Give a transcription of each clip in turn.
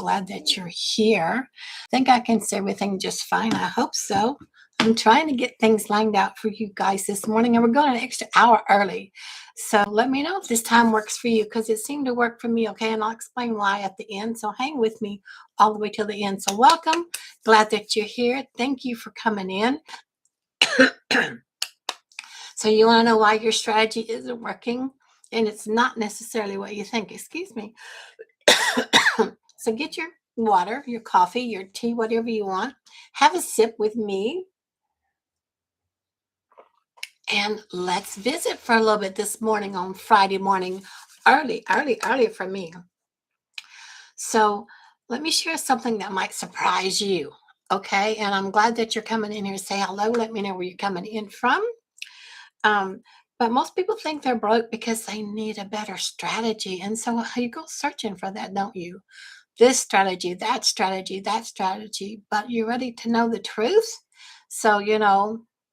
glad that you're here. I think I can say everything just fine. I hope so. I'm trying to get things lined out for you guys this morning, and we're going an extra hour early. So let me know if this time works for you, because it seemed to work for me, okay? And I'll explain why at the end. So hang with me all the way till the end. So welcome. Glad that you're here. Thank you for coming in. So you want to know why your strategy isn't working? And it's not necessarily what you think. Excuse me. So get your water, your coffee, your tea, whatever you want. Have a sip with me. And let's visit for a little bit this morning on Friday morning, early for me. So let me share something that might surprise you. Okay. And I'm glad that you're coming in here to say hello. Let me know where you're coming in from. But most people think they're broke because they need a better strategy. And so you go searching for that, don't you? This strategy, that strategy, that strategy. But you're ready to know the truth? So,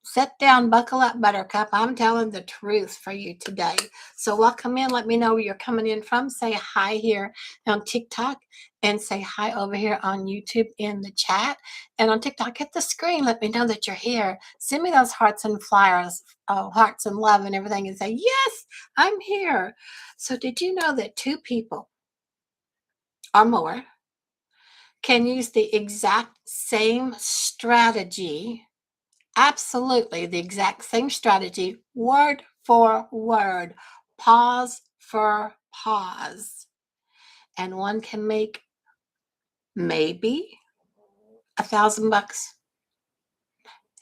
sit down, buckle up, Buttercup. I'm telling the truth for you today. So welcome in. Let me know where you're coming in from. Say hi here on TikTok and say hi over here on YouTube in the chat. And on TikTok, hit the screen. Let me know that you're here. Send me those hearts and flyers, hearts and love and everything, and say, yes, I'm here. So did you know that two people or more can use the exact same strategy? Absolutely, the exact same strategy, word for word, pause for pause. And one can make maybe $1,000,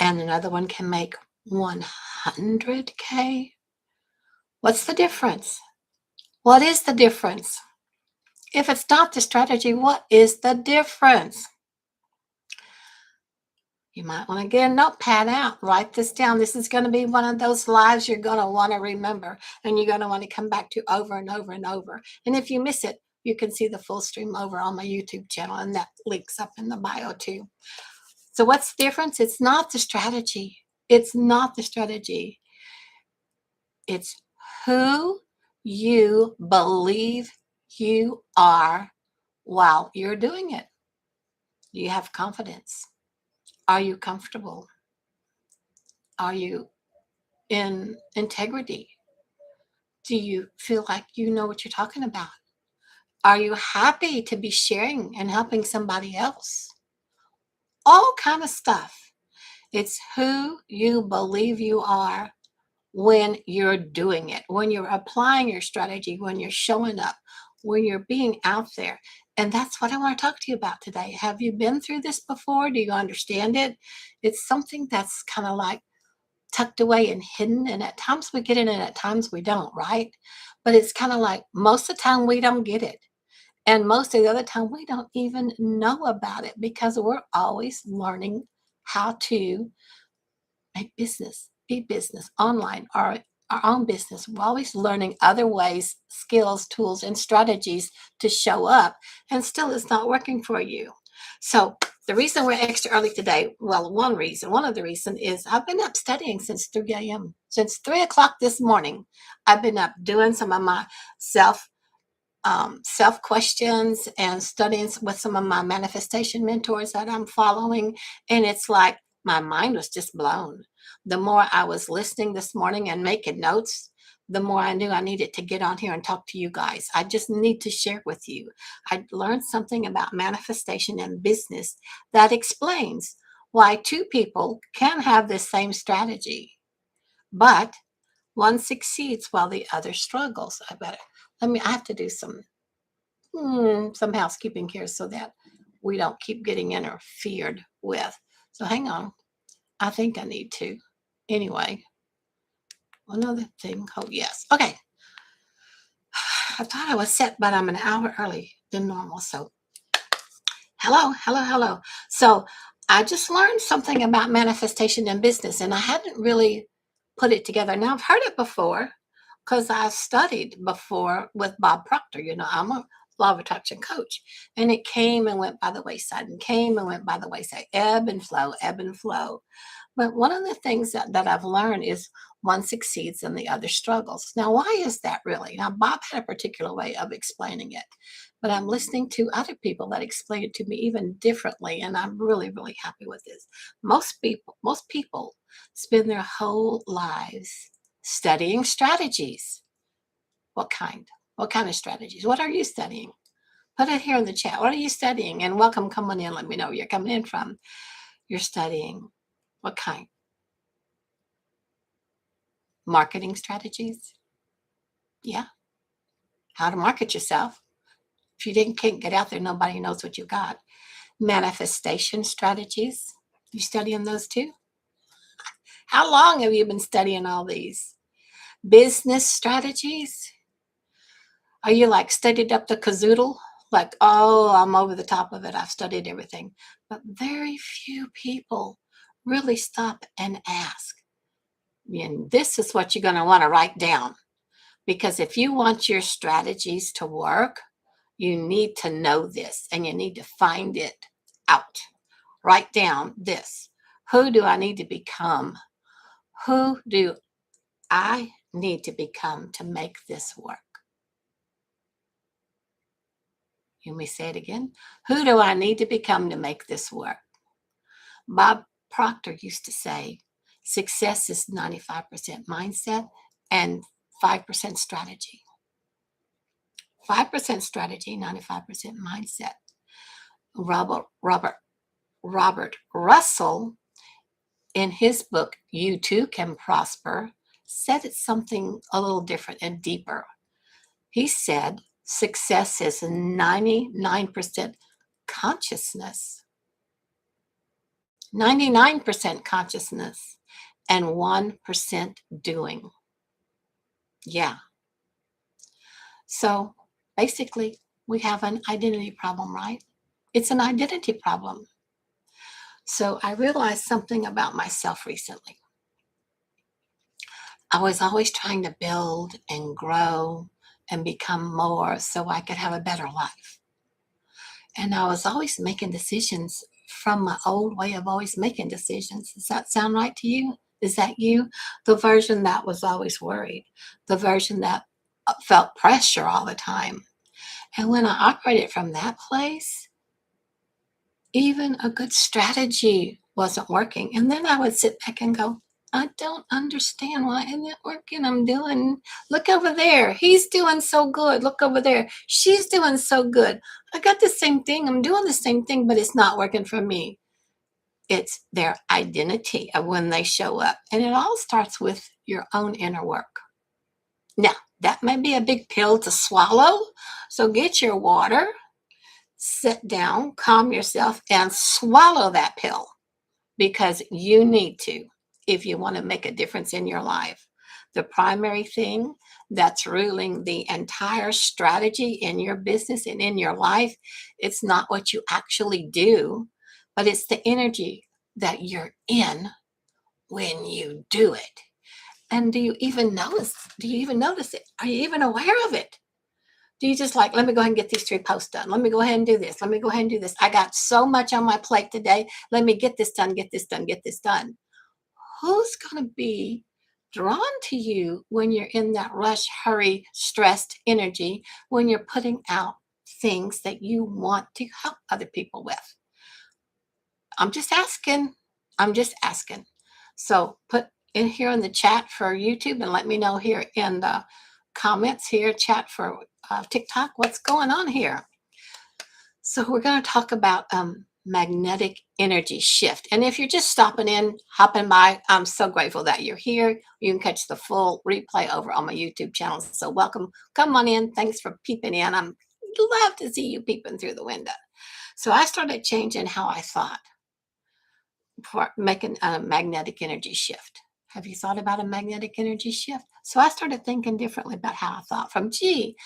and another one can make 100K. What's the difference? What is the difference? If it's not the strategy, what is the difference? You might want to get a notepad out, write this down. This is going to be one of those lives you're going to want to remember, and you're going to want to come back to over and over and over. And if you miss it, you can see the full stream over on my YouTube channel, and that links up in the bio too. So what's the difference? It's not the strategy. It's not the strategy. It's who you believe you are while you're doing it. Do you have confidence? Are you comfortable? Are you in integrity? Do you feel like you know what you're talking about? Are you happy to be sharing and helping somebody else? All kind of stuff. It's who you believe you are when you're doing it, when you're applying your strategy, when you're showing up, when you're being out there. And that's what I want to talk to you about today. Have you been through this before? Do you understand it? It's something that's kind of like tucked away and hidden, and at times we get it and at times we don't, right? But it's kind of like most of the time we don't get it, and most of the other time we don't even know about it, because we're always learning how to make business, be business online, or our own business. We're always learning other ways, skills, tools, and strategies to show up, and still it's not working for you. So the reason we're extra early today, well, one of the reasons is I've been up studying since 3 a.m. Since 3 o'clock this morning, I've been up doing some of my self questions and studying with some of my manifestation mentors that I'm following. And it's like my mind was just blown. The more I was listening this morning and making notes, the more I knew I needed to get on here and talk to you guys. I just need to share with you. I learned something about manifestation and business that explains why two people can have the same strategy, but one succeeds while the other struggles. I have to do some housekeeping here so that we don't keep getting interfered with. So hang on. I think I need to. Anyway, another thing. Oh, yes. Okay. I thought I was set, but I'm an hour early than normal. So hello. So I just learned something about manifestation and business, and I hadn't really put it together. Now, I've heard it before because I've studied before with Bob Proctor. I'm a law of attraction coach. And it came and went by the wayside and came and went by the wayside, ebb and flow, ebb and flow. But one of the things that I've learned is one succeeds and the other struggles. Now, why is that really? Now, Bob had a particular way of explaining it, but I'm listening to other people that explain it to me even differently, and I'm really, really happy with this. Most people spend their whole lives studying strategies. What kind? What kind of strategies? What are you studying? Put it here in the chat. What are you studying? And welcome, come on in. Let me know where you're coming in from. You're studying what kind? Marketing strategies? Yeah. How to market yourself. If you can't get out there, nobody knows what you got. Manifestation strategies. You studying those too? How long have you been studying all these? Business strategies. Are you like studied up the cazoodle? Like, oh, I'm over the top of it. I've studied everything. But very few people really stop and ask. And this is what you're going to want to write down. Because if you want your strategies to work, you need to know this and you need to find it out. Write down this. Who do I need to become? Who do I need to become to make this work? You may say it again. Who do I need to become to make this work? Bob Proctor used to say, success is 95% mindset and 5% strategy. 5% strategy, 95% mindset. Robert Russell, in his book, You Too Can Prosper, said it's something a little different and deeper. He said, success is 99% consciousness, 99% consciousness, and 1% doing. Yeah. So basically, we have an identity problem, right? It's an identity problem. So I realized something about myself recently. I was always trying to build and grow and become more so I could have a better life. And I was always making decisions from my old way of always making decisions. Does that sound right to you? Is that you? The version that was always worried, the version that felt pressure all the time. And when I operated from that place, even a good strategy wasn't working. And then I would sit back and go, I don't understand why isn't it working. I'm doing, look over there. He's doing so good. Look over there. She's doing so good. I got the same thing. I'm doing the same thing, but it's not working for me. It's their identity of when they show up. And it all starts with your own inner work. Now, that may be a big pill to swallow. So get your water, sit down, calm yourself, and swallow that pill because you need to if you want to make a difference in your life. The primary thing that's ruling the entire strategy in your business and in your life, it's not what you actually do, but it's the energy that you're in when you do it. And do you even notice? Do you even notice it? Are you even aware of it? Do you just like, let me go ahead and get these 3 posts done. Let me go ahead and do this. Let me go ahead and do this. I got so much on my plate today. Let me get this done, get this done, get this done. Who's going to be drawn to you when you're in that rush, hurry, stressed energy, when you're putting out things that you want to help other people with? I'm just asking. I'm just asking. So put in here in the chat for YouTube and let me know here in the comments here, chat for TikTok, what's going on here. So we're going to talk about magnetic energy shift. And if you're just stopping in, hopping by, I'm so grateful that you're here. You can catch the full replay over on my YouTube channel. So welcome. Come on in. Thanks for peeping in. I'm glad to see you peeping through the window. So I started changing how I thought for making a magnetic energy shift. Have you thought about a magnetic energy shift? So I started thinking differently about how I thought from, gee,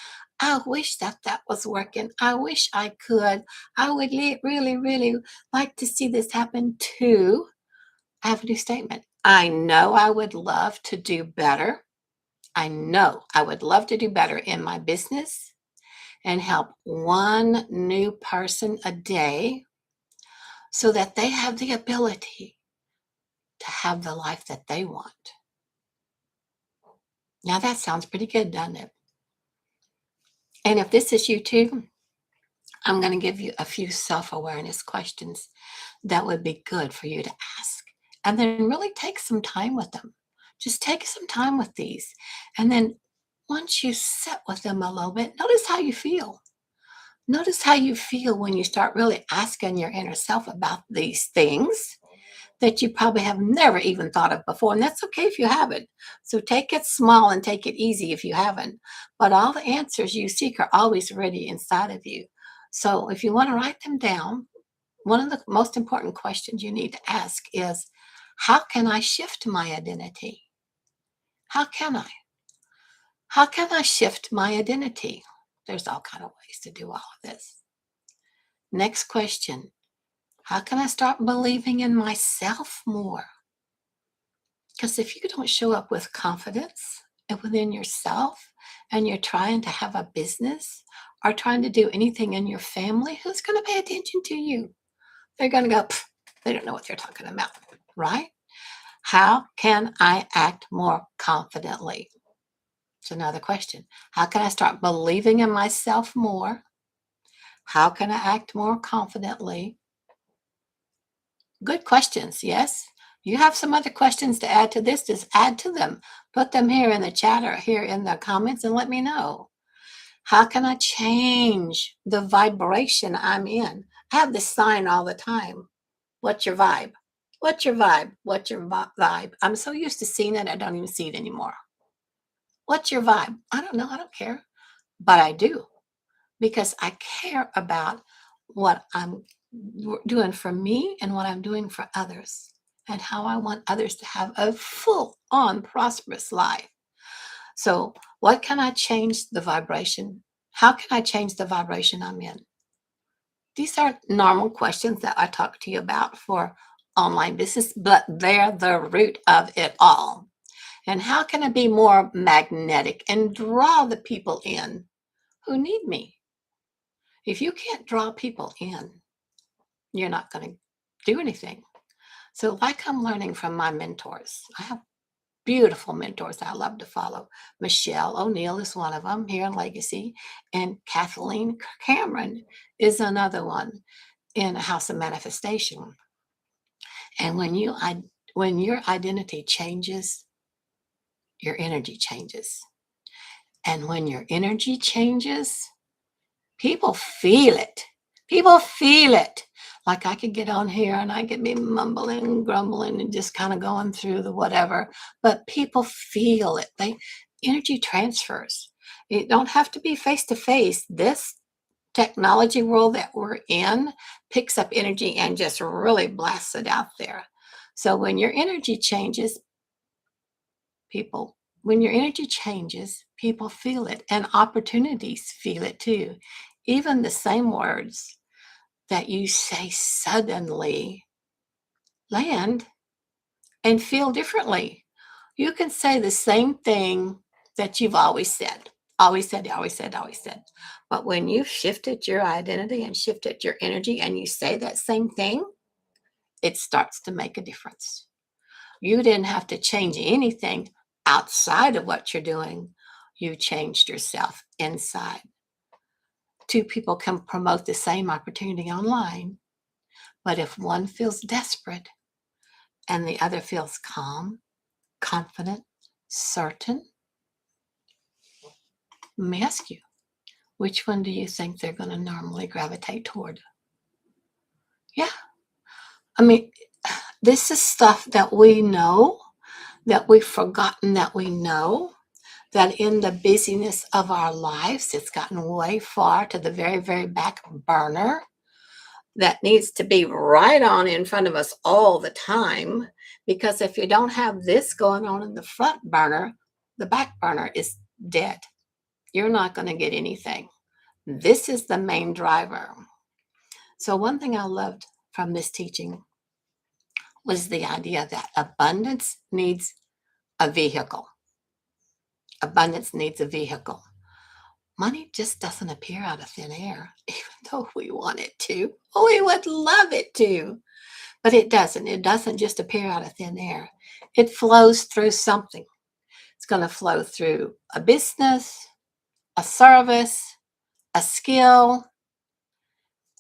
I wish that was working. I wish I could. I would really, really like to see this happen too. I have a new statement. I know I would love to do better. I know I would love to do better in my business and help one new person a day so that they have the ability to have the life that they want. Now that sounds pretty good, doesn't it? And if this is you too, I'm going to give you a few self-awareness questions that would be good for you to ask. And then really take some time with them. Just take some time with these. And then once you sit with them a little bit, notice how you feel. Notice how you feel when you start really asking your inner self about these things that you probably have never even thought of before. And that's okay if you haven't. So take it small and take it easy if you haven't. But all the answers you seek are always ready inside of you. So if you want to write them down, one of the most important questions you need to ask is, how can I shift my identity? How can I? How can I shift my identity? There's all kind of ways to do all of this. Next question, how can I start believing in myself more? Because if you don't show up with confidence and within yourself, and you're trying to have a business or trying to do anything in your family, who's going to pay attention to you? They're going to go, they don't know what they're talking about, right? How can I act more confidently? It's another question. How can I start believing in myself more? How can I act more confidently? Good questions, yes. You have some other questions to add to this, just add to them. Put them here in the chat or here in the comments and let me know. How can I change the vibration I'm in? I have this sign all the time. What's your vibe? What's your vibe? What's your vibe? I'm so used to seeing it, I don't even see it anymore. What's your vibe? I don't know. I don't care. But I do, because I care about what I'm doing for me and what I'm doing for others, and how I want others to have a full on prosperous life. So, what can I change the vibration? How can I change the vibration I'm in? These are normal questions that I talk to you about for online business, but they're the root of it all. And how can I be more magnetic and draw the people in who need me? If you can't draw people in, you're not going to do anything. So, like I'm learning from my mentors, I have beautiful mentors I love to follow. Michelle O'Neill is one of them here in Legacy, and Kathleen Cameron is another one in a House of Manifestation. And when your identity changes, your energy changes. And when your energy changes, people feel it. People feel it. Like I could get on here and I could be mumbling and grumbling and just kind of going through the whatever, but people feel it. Energy transfers. It don't have to be face to face. This technology world that we're in picks up energy and just really blasts it out there. So when your energy changes, people when your energy changes, people feel it, and opportunities feel it too. Even the same words that you say suddenly land and feel differently. You can say the same thing that you've always said, always said, always said, always said. But when you've shifted your identity and shifted your energy and you say that same thing, it starts to make a difference. You didn't have to change anything outside of what you're doing. You changed yourself inside. Two people can promote the same opportunity online, but if one feels desperate and the other feels calm, confident, certain, let me ask you, which one do you think they're going to normally gravitate toward? Yeah. I mean, this is stuff that we know, that we've forgotten that we know, that in the busyness of our lives, it's gotten way far to the very, very back burner, that needs to be right on in front of us all the time. Because if you don't have this going on in the front burner, the back burner is dead. You're not going to get anything. This is the main driver. So one thing I loved from this teaching was the idea that abundance needs a vehicle. Abundance needs a vehicle. Money just doesn't appear out of thin air, even though we want it to. Oh, we would love it to, but it doesn't. It doesn't just appear out of thin air. It flows through something. It's going to flow through a business, a service, a skill.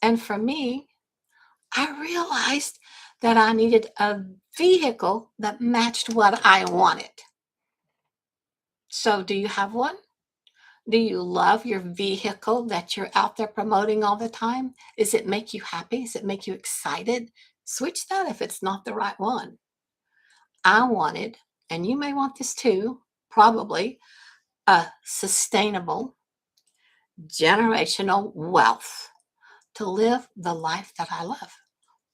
And for me, I realized that I needed a vehicle that matched what I wanted. So, do you have one? Do you love your vehicle that you're out there promoting all the time? Does it make you happy? Does it make you excited? Switch that if it's not the right one. I wanted, and you may want this too, probably, a sustainable generational wealth to live the life that I love.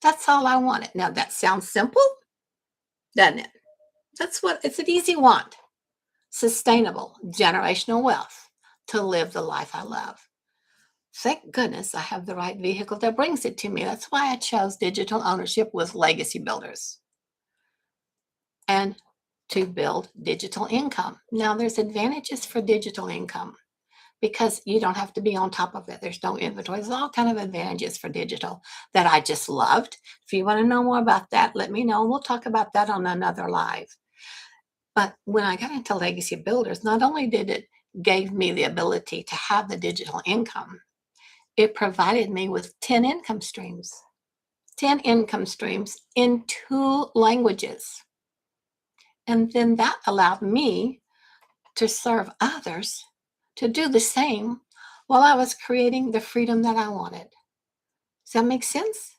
That's all I wanted. Now, that sounds simple, doesn't it? That's what it's an easy want. Sustainable generational wealth to live the life I love. Thank goodness I have the right vehicle that brings it to me. That's why I chose digital ownership with legacy builders and to build digital income. Now, there's advantages for digital income because you don't have to be on top of it. There's no inventory. There's all kind of advantages for digital that I just loved. If you want to know more about that, let me know. We'll talk about that on another live. But when I got into legacy builders, not only did it gave me the ability to have the digital income, it provided me with 10 income streams, 10 income streams in 2 languages. And then that allowed me to serve others to do the same while I was creating the freedom that I wanted. Does that make sense?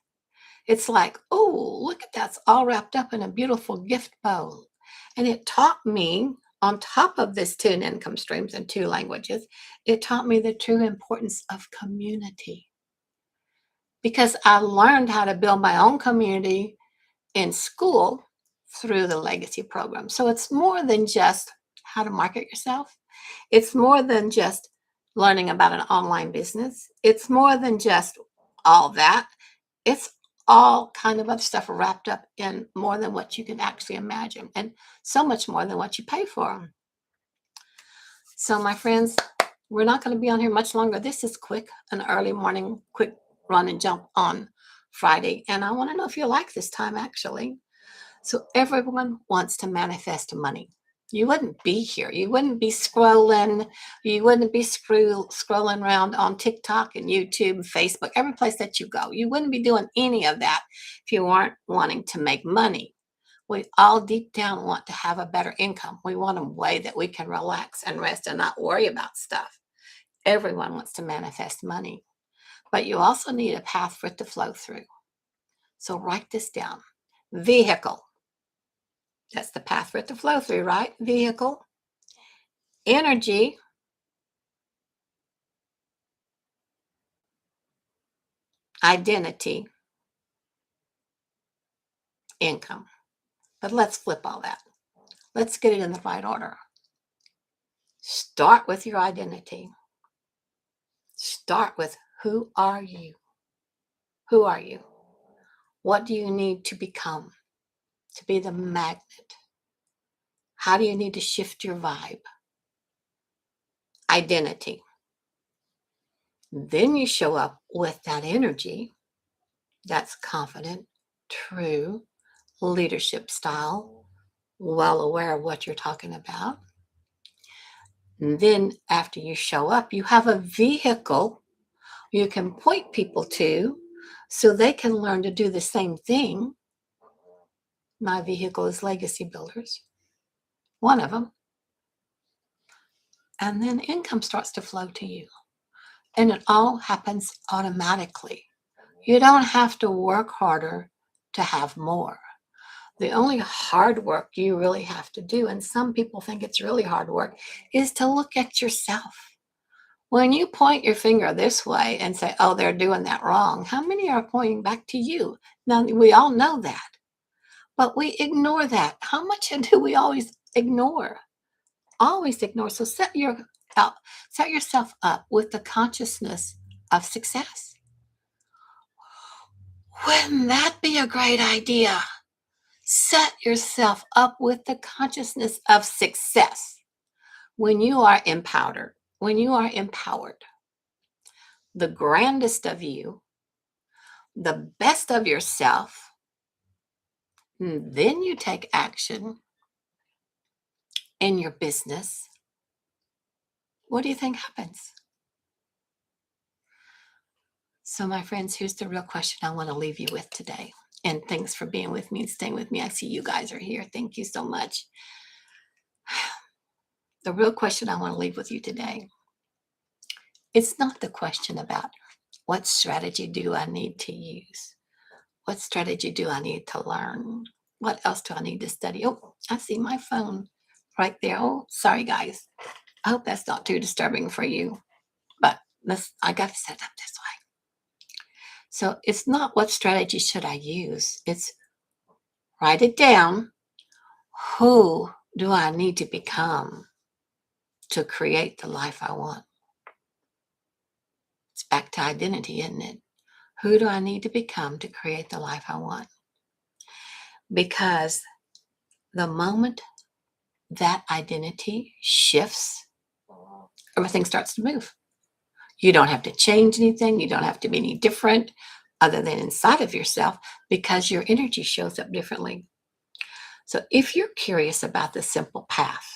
It's like, oh, look at that. It's all wrapped up in a beautiful gift bowl. And it taught me, on top of this 10 income streams in 2 languages, it taught me the true importance of community. Because I learned how to build my own community in school through the legacy program. So it's more than just how to market yourself. It's more than just learning about an online business. It's more than just all that. It's all kind of other stuff wrapped up in more than what you can actually imagine, and so much more than what you pay for them. So, my friends, we're not going to be on here much longer. This is quick, an early morning, quick run and jump on Friday. And I want to know if you like this time, actually. So, everyone wants to manifest money. You wouldn't be here. You wouldn't be scrolling. You wouldn't be scrolling around on TikTok and YouTube, Facebook, every place that you go. You wouldn't be doing any of that if you weren't wanting to make money. We all deep down want to have a better income. We want a way that we can relax and rest and not worry about stuff. Everyone wants to manifest money, but you also need a path for it to flow through. So write this down. Vehicle. That's the path for it to flow through, right? Vehicle. Energy. Identity. Income. But let's flip all that. Let's get it in the right order. Start with your identity. Start with, who are you? Who are you? What do you need to become to be the magnet? How do you need to shift your vibe? Identity. Then you show up with that energy that's confident, true, leadership style, well aware of what you're talking about. And then after you show up, you have a vehicle you can point people to so they can learn to do the same thing. My vehicle is Legacy Builders, one of them. And then income starts to flow to you. And it all happens automatically. You don't have to work harder to have more. The only hard work you really have to do, and some people think it's really hard work, is to look at yourself. When you point your finger this way and say, oh, they're doing that wrong, how many are pointing back to you? Now, we all know that, but we ignore that. How much do we always ignore? Always ignore. So set yourself up with the consciousness of success. Wouldn't that be a great idea? Set yourself up with the consciousness of success. When you are empowered, when you are empowered, the grandest of you, the best of yourself, and then you take action in your business, what do you think happens? So, my friends, here's the real question I want to leave you with today. And thanks for being with me and staying with me. I see you guys are here. Thank you so much. The real question I want to leave with you today, it's not the question about what strategy do I need to use? What strategy do I need to learn? What else do I need to study? Oh, I see my phone right there. Oh, sorry, guys. I hope that's not too disturbing for you, but I got to set it up this way. So it's not what strategy should I use. It's write it down. Who do I need to become to create the life I want? It's back to identity, isn't it? Who do I need to become to create the life I want? Because the moment that identity shifts, everything starts to move. You don't have to change anything. You don't have to be any different other than inside of yourself because your energy shows up differently. So if you're curious about the simple path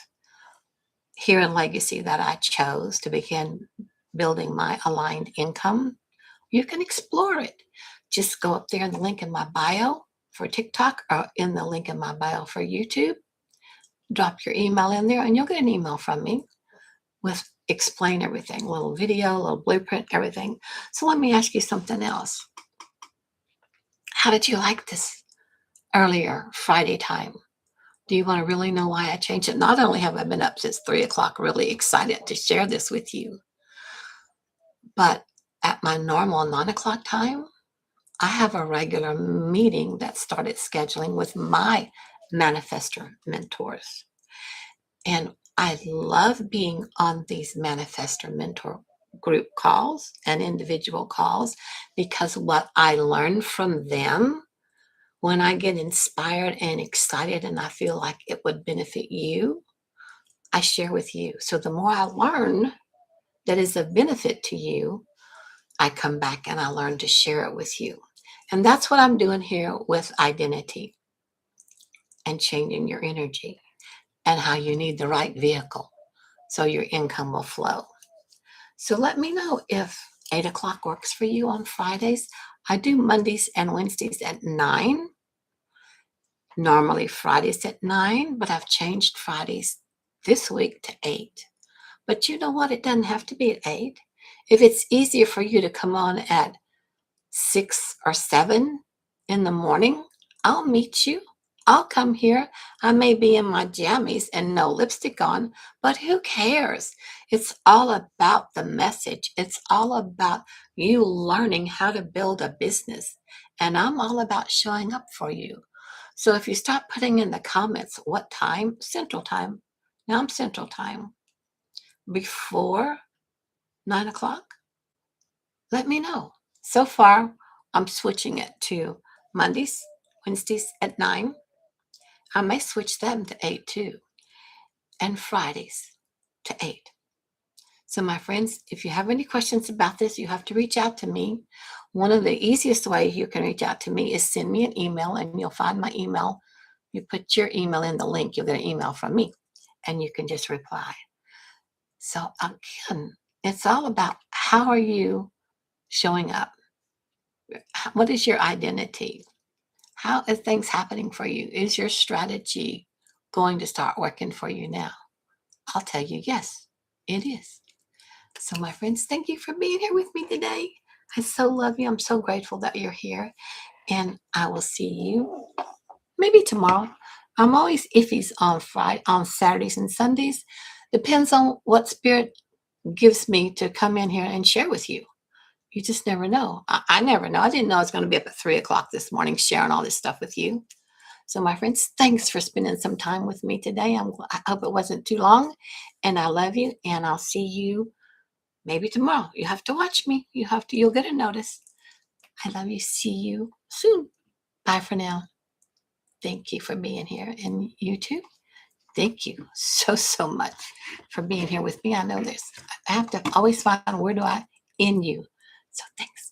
here in Legacy that I chose to begin building my aligned income, you can explore it. Just go up there in the link in my bio for TikTok or in the link in my bio for YouTube. Drop your email in there and you'll get an email from me with explain everything, a little video, a little blueprint, everything. So let me ask you something else. How did you like this earlier Friday time? Do you want to really know why I changed it? Not only have I been up since 3 o'clock, really excited to share this with you, but at my normal 9 o'clock time, I have a regular meeting that started scheduling with my manifestor mentors. And I love being on these manifestor mentor group calls and individual calls because what I learn from them when I get inspired and excited and I feel like it would benefit you, I share with you. So the more I learn that is of benefit to you, I come back and I learn to share it with you. And that's what I'm doing here with identity and changing your energy and how you need the right vehicle so your income will flow. So let me know if 8 o'clock works for you on Fridays. I do Mondays and Wednesdays at 9. Normally Fridays at 9, but I've changed Fridays this week to 8. But you know what? It doesn't have to be at 8. If it's easier for you to come on at 6 or 7 in the morning, I'll meet you. I'll come here. I may be in my jammies and no lipstick on, but who cares? It's all about the message. It's all about you learning how to build a business. And I'm all about showing up for you. So if you start putting in the comments, what time? Central time. Now I'm Central time. Before 9 o'clock, let me know. So far, I'm switching it to Mondays, Wednesdays at 9. I may switch them to 8 too, and Fridays to 8. So, my friends, if you have any questions about this, you have to reach out to me. One of the easiest ways you can reach out to me is send me an email, and you'll find my email. You put your email in the link, you'll get an email from me, and you can just reply. So, again, it's all about how are you showing up? What is your identity? How are things happening for you? Is your strategy going to start working for you now? I'll tell you, yes, it is. So, my friends, thank you for being here with me today. I so love you. I'm so grateful that you're here. And I will see you maybe tomorrow. I'm always iffies on Saturdays and Sundays. Depends on what spirit gives me to come in here and share with you. You just never know. I never know. I didn't know I was going to be up at 3 o'clock this morning sharing all this stuff with you. So, my friends, thanks for spending some time with me today. I hope it wasn't too long. And I love you. And I'll see you maybe tomorrow. You have to watch me. You'll get a notice. I love you. See you soon. Bye for now. Thank you for being here. And you too. Thank you so, so much for being here with me. I know this. I have to always find where do I in you. So thanks.